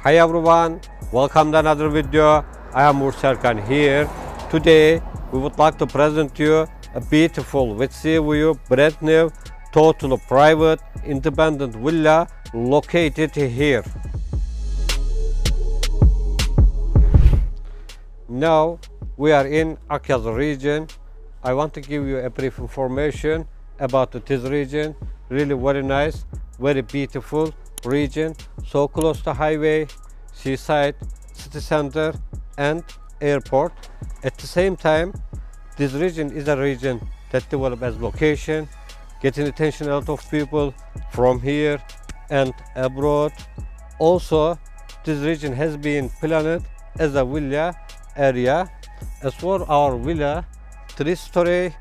Hi everyone, welcome to another video. I am Serkan here. Today we would like to present you a beautiful with sea view, brand new, totally private, independent villa located here. Now we are in Akyazi region. I want to give you a brief information about this region. Really very nice, very beautiful region, so close to highway, seaside, city center and airport. At the same time, this region is a region that developed as location, getting attention a lot of people from here and abroad. Also, this region has been planned as a villa area. As for our villa, 3-story,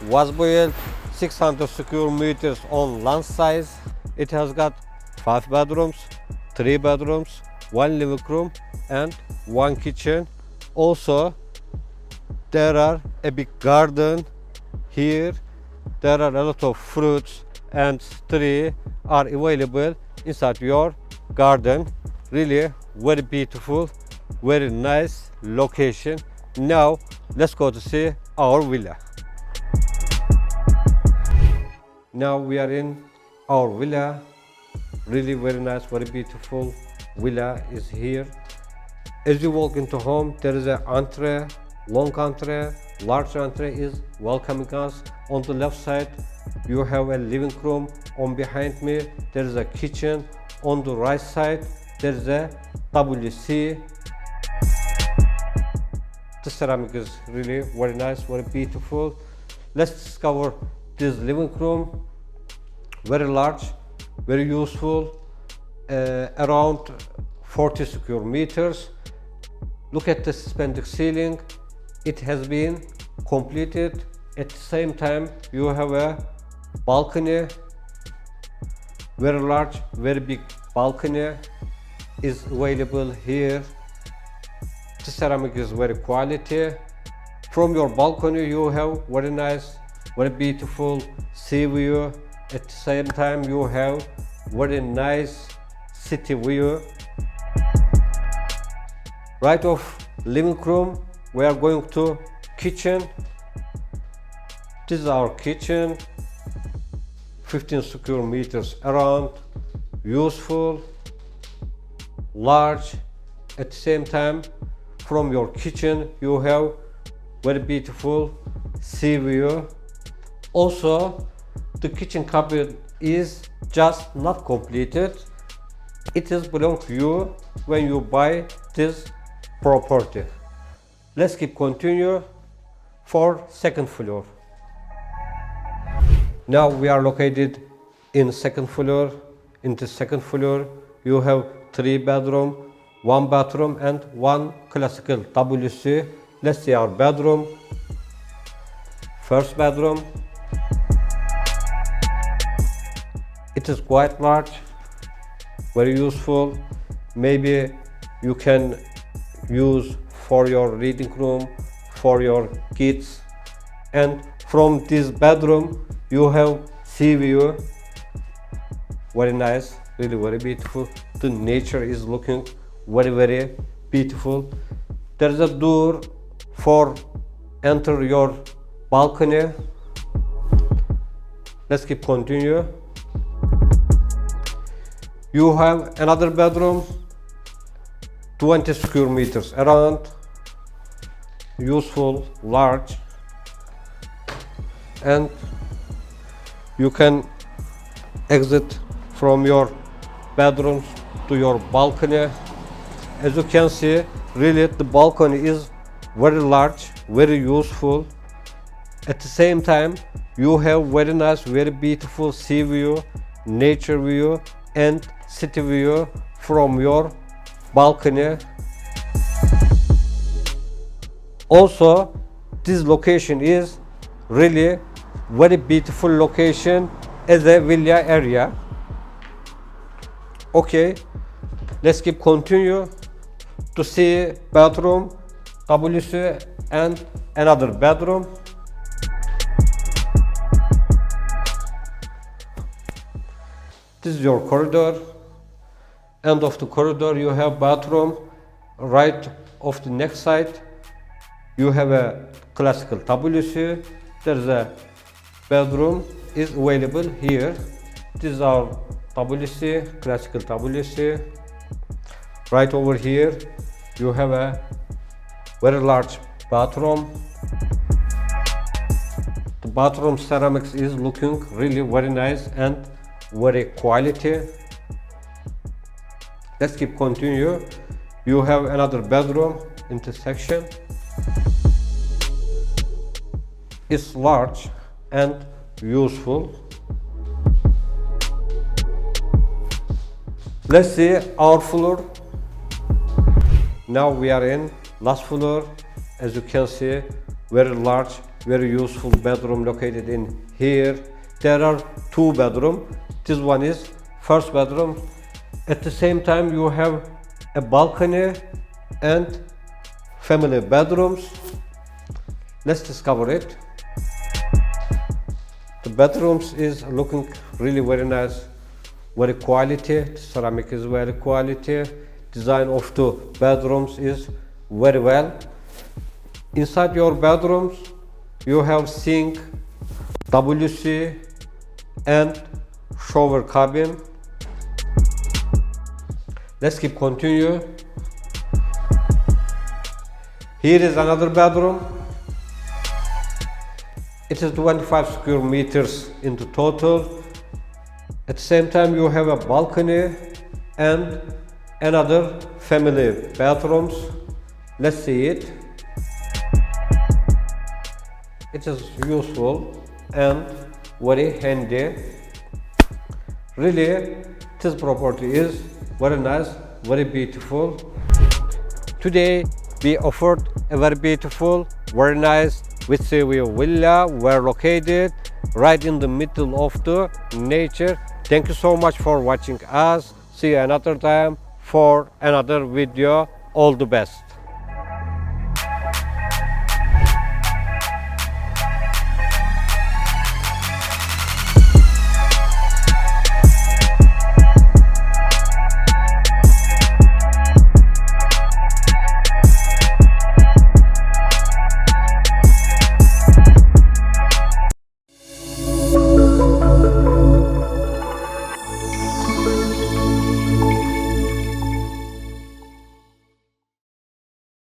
was built 600 square meters on land size. It has got 5 bedrooms, 3 bedrooms, 1 living room and 1 kitchen. Also, there are a big garden here. There are a lot of fruits and trees are available inside your garden. Really very beautiful, very nice location. Now let's go to see our villa. Now we are in our villa. Really very nice, very beautiful villa is here. As you walk into home, there is an entree, long entree, large entree is welcoming us. On the left side, you have a living room. On behind me, there is a kitchen. On the right side, there is a WC. The ceramic is really very nice, very beautiful. Let's discover this living room. Very large, very useful, around 40 square meters. Look at the suspended ceiling. It has been completed. At the same time, you have a balcony, very large, very big balcony is available here. The ceramic is very quality. From your balcony, you have very nice, very beautiful sea view. At the same time, you have very nice city view. Right of living room, we are going to kitchen. This is our kitchen, 15 square meters around, useful, large. At the same time, from your kitchen, you have very beautiful sea view. Also, the kitchen cabinet is just not completed. It is belong to you when you buy this property. Let's keep continue for second floor. Now we are located in second floor. In the second floor, you have 3 bedroom, 1 bathroom and 1 classical WC. Let's see our bedroom. First bedroom. It is quite large, very useful. Maybe you can use for your reading room, for your kids. And from this bedroom, you have sea view. Very nice, really very beautiful. The nature is looking very beautiful. There is a door for enter your balcony. Let's keep continue. You have another bedroom, 20 square meters around, useful, large, and you can exit from your bedrooms to your balcony. As you can see, really the balcony is very large, very useful. At the same time, you have very nice, very beautiful sea view, nature view and city view from your balcony. Also, this location is really very beautiful location as a villa area. Okay, let's keep continue to see bathroom, WC and another bedroom. This is your corridor. end of the corridor you have bathroom. Right of the next side you have a classical WC. There's a bedroom is available here. This is our WC, classical WC. Right over here you have a very large bathroom. The bathroom ceramics is looking really very nice and very quality. Let's keep continue. You have another bedroom intersection. It's large and useful. Let's see our floor. Now we are in last floor. As you can see, very large, very useful bedroom located in here. There are two bedrooms. This one is first bedroom. At the same time you have a balcony and family bedrooms. Let's discover it. The bedrooms is looking really very nice, very quality. The ceramic is very quality. Design of the bedrooms is very well. Inside your bedrooms you have sink, WC and shower cabin. Let's keep continue. Here is another bedroom. It is 25 square meters in the total. At the same time you have a balcony and another family bathrooms. Let's see it. It is useful and very handy. Really, this property is very nice, very beautiful. Today we offered a very beautiful, very nice with sea view villa. We're located right in the middle of the nature. Thank you so much for watching us. See you another time for another video. All the best.